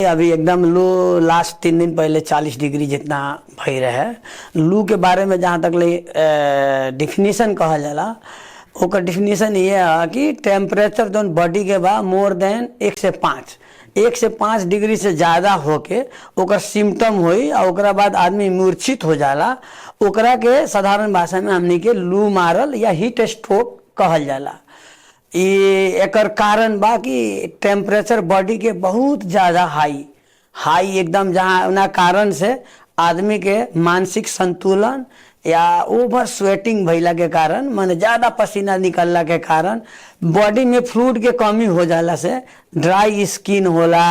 अभी एकदम लू लास्ट 3 दिन पहले 40 डिग्री जितना भई रहे। लू के बारे में जहाँ तक डिफिनीशन कहल जाला, ओकर डिफिनीशन ये है कि टेम्परेचर जौन बॉडी के बा मोर देन 1 से 5 डिग्री से ज़्यादा होके ओकर सिम्टम होई और ओकरा बाद आदमी मूर्छित हो जाला। ओकरा के साधारण भाषा में हमनी के लू मारल या हीट स्ट्रोक कहल जाला। ये एकर कारण बा कि टेम्परेचर बॉडी के बहुत ज़्यादा हाई एकदम, जहाँ ना कारण से आदमी के मानसिक संतुलन या ओवर स्वेटिंग भइला के कारण, माने ज़्यादा पसीना निकलला के कारण बॉडी में फ्लूइड के कमी हो जाला से ड्राई स्किन होला।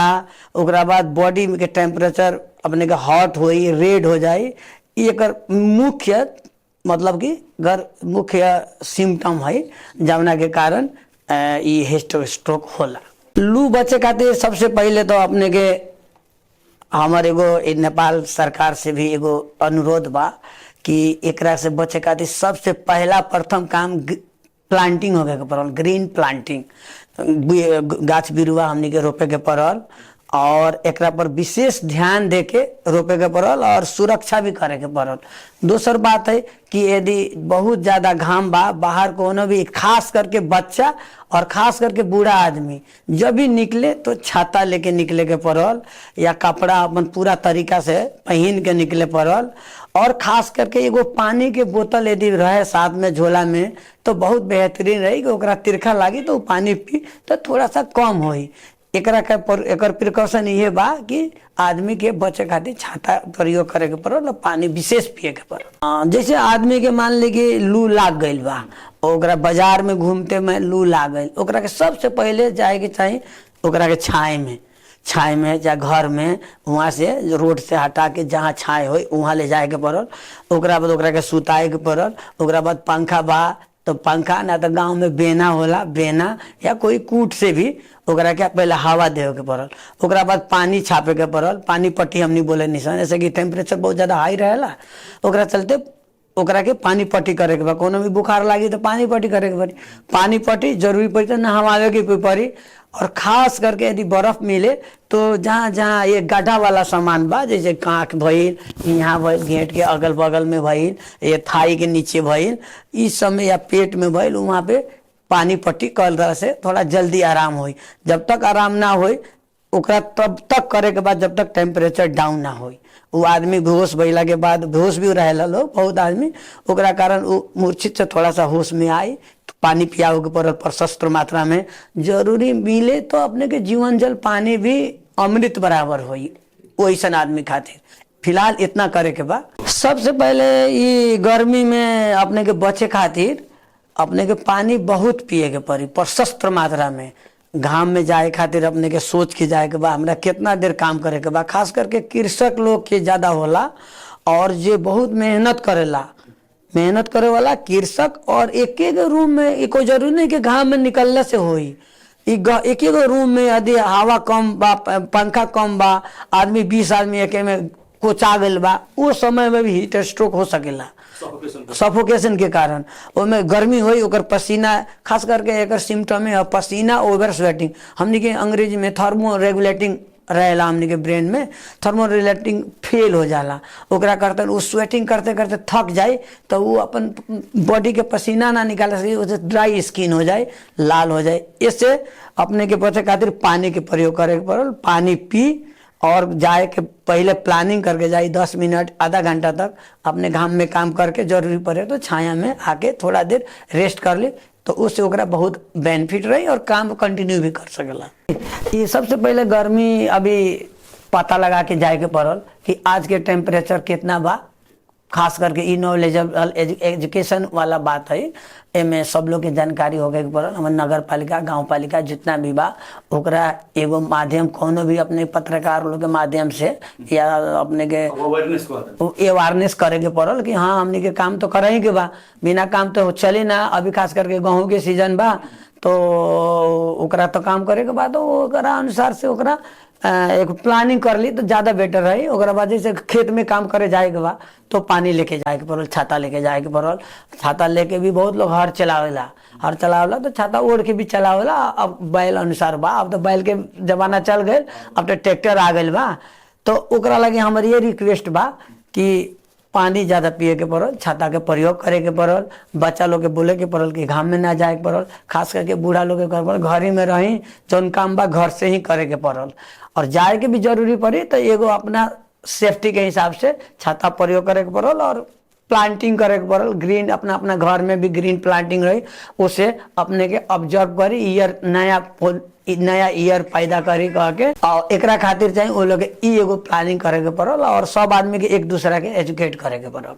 ओकरा बाद बॉडी के टेम्परेचर अपने के हॉट होई, रेड हो जाई। एकर मुख्य मतलब कि मुख्य सिम्टम है जवना के कारण ये हीट स्ट्रोक होला। लू बचे खातिर सबसे पहले तो अपने के हमारे एगो नेपाल सरकार से भी एगो अनुरोध बा कि एकरा से बचे खातिर सबसे पहला प्रथम काम प्लांटिंग होके के पड़ल, ग्रीन प्लांटिंग, गाछ बिरुआ हमनी के रोपे के पड़ल और एकरा पर विशेष ध्यान दे के रोपे के पड़ल और सुरक्षा भी करे के पड़ल। दूसर बात है कि यदि बहुत ज़्यादा घाम बा, बाहर कोनो भी खास करके बच्चा और खास करके बूढ़ा आदमी जब भी निकले तो छाता लेके निकले के पड़ल या कपड़ा अपन पूरा तरीका से पहन के निकले पड़ल। और खास करके एगो पानी के बोतल यदि रहे साथ में झोला में तो बहुत बेहतरीन रही कि ओकरा तिरखा लागी तो पानी पी तो थोड़ा सा कम होई। एकर प्रिकॉशन ये बा कि आदमी के बचे खातिर छाता प्रयोग करे के पड़ल और पानी विशेष पिए के पड़ल। जैसे आदमी के मान ली कि लू लाग गईल बा, ओकरा बाजार में घूमते में लू लाग गईल, ओकरा के सबसे पहले जाए के चाहिए ओकरा के छाए में या घर में, वहाँ से रोड से हटा के जहाँ छाए हो वहाँ ले जाए के पड़ल। ओकरा बाद ओकरा के सुताए के पड़ल। ओकरा बाद पंखा बा तो पंखा, ना तो गांव में बेना होला, बेना या कोई कूट से भी ओकरा के पहले हवा देवे के पड़ल। ओकरा बाद पानी छापे के पड़ल, पानी पट्टी हमनी बोले निशान, जैसे कि टेम्परेचर बहुत ज़्यादा हाई रहेला, ओकरा चलते ओकरा के पानी पट्टी करे के बा। कोनो भी बुखार लागी तो पानी पट्टी करे के पड़ी, पानी पट्टी जरूरी पड़ी तो नहवावे के पड़ी। और खास करके यदि बर्फ मिले तो जहाँ जहाँ ये गड्ढा वाला सामान बा, जैसे कांख भइल, यहाँ भइल, घेंट के अगल बगल में भइल, ये थाई के नीचे भइल, इस समय या पेट में भइल, वहाँ पे पानी पट्टी कर तरह से थोड़ा जल्दी आराम होई। जब तक आराम ना होई ओकरा तब तक करे के बाद जब तक टेम्परेचर डाउन ना होई। वो आदमी बेहोश भइला के बाद, बेहोश भी रहेला लोग बहुत आदमी, ओकरा कारण वो मूर्छित से थोड़ा सा होश में आई तो पानी पियाओ के पड़ल प्रशस्त मात्रा में। जरूरी मिले तो अपने के जीवन जल पानी भी अमृत बराबर होई वैसन आदमी खातिर। फिलहाल इतना करे के बा। सबसे पहले ये गर्मी में अपने के बचे खातिर अपने के पानी बहुत पिए के पड़ी प्रशस्त मात्रा में। घाम में जाए खातिर अपने के सोच के जाए के बा हमरा कितना देर काम करे के बा। खास करके कृषक लोग के ज़्यादा होला और जे बहुत मेहनत करेला, मेहनत करे वाला कृषक, और एक एक रूम में कोई जरूरी नहीं कि घाम में निकलने से होई। एक एक रूम में यदि हवा कम बा, पंखा कम बा, आदमी 20 आदमी एक में कोचा गल बा, उस समय में भी हीट स्ट्रोक हो सकेला सफोकेशन के कारण। ओमें गर्मी होई, ओकर पसीना, खास करके एकर सिम्टम है पसीना, ओवर स्वेटिंग। हमनी के अंग्रेजी में थर्मो रेगुलेटिंग रहेला, हमनी के ब्रेन में थर्मो रेगुलेटिंग फेल हो जाला। ओकरा करते वो स्वेटिंग करते करते थक जाए तो वो अपन बॉडी के पसीना ना निकाल सके, उसे ड्राई स्किन हो जाए, लाल हो जाए। इससे अपने के बचे खातिर पानी के प्रयोग करे के पड़ल। पानी पी और जाए के पहले प्लानिंग करके जाए 10 मिनट आधा घंटा तक अपने घाम में काम करके, जरूरी पड़े तो छाया में आके थोड़ा देर रेस्ट कर ले तो उससे ओकरा बहुत बेनिफिट रही और काम कंटिन्यू भी कर सकेला। ये सबसे पहले गर्मी अभी पता लगा के जाए के पड़ल कि आज के टेम्परेचर कितना बा। खास करके ई नॉलेजेबल एजुकेशन वाला बात है, एमे सब लोग के जानकारी हो गए पड़ल। हमारे नगर पालिका, गाँव पालिका जितना भी बा ओकरा एगो माध्यम, कोनो भी अपने पत्रकार लोग के माध्यम से या अपने के अवेयरनेस करे के पड़ल कि हाँ हमने के काम तो करे ही के बा, बिना काम तो चले ना। अभी खास करके गेहूँ के सीजन बा तो ओकरा तो काम करे के बाद ओकरा अनुसार से ओकरा एक प्लानिंग कर ली तो ज़्यादा बेटर रही। ओकरा बाद जैसे खेत में काम करे जाए के बा तो पानी लेके जाए के पड़ल, छाता लेके जाए के पड़ल। छाता लेके भी बहुत लोग हर चलावेला, हर चलावेला तो छाता ओढ़ के भी चलावेला। अब बैल अनुसार बा, अब तो बैल के जमाना चल गए, अब तो ट्रैक्टर आ गए बा। तो ओकरा लगे हमारी ये रिक्वेस्ट बा कि पानी ज़्यादा पिए के पड़ल, छाता के प्रयोग करे के पड़ल, बच्चा लोग के बोले के पड़ल कि घाम में ना जाए के पड़ल, खास करके बूढ़ा लोग के करे पड़ल घर ही में रही, जौन काम बा घर से ही करे के पड़ल। और जाए के भी जरूरी पड़ी तो एगो अपना सेफ्टी के हिसाब से छाता प्रयोग करे के पड़ल और प्लांटिंग करे के पड़ल। ग्रीन अपना अपना घर में भी ग्रीन प्लांटिंग रही, उसे अपने के ऑब्जर्व करी, ईयर नया ईयर पैदा करी कह के। और एकरा खातिर चाहिए वो लोग ई एगो प्लानिंग करे के पड़ल और सब आदमी के एक दूसरा के एजुकेट करे के पड़ल।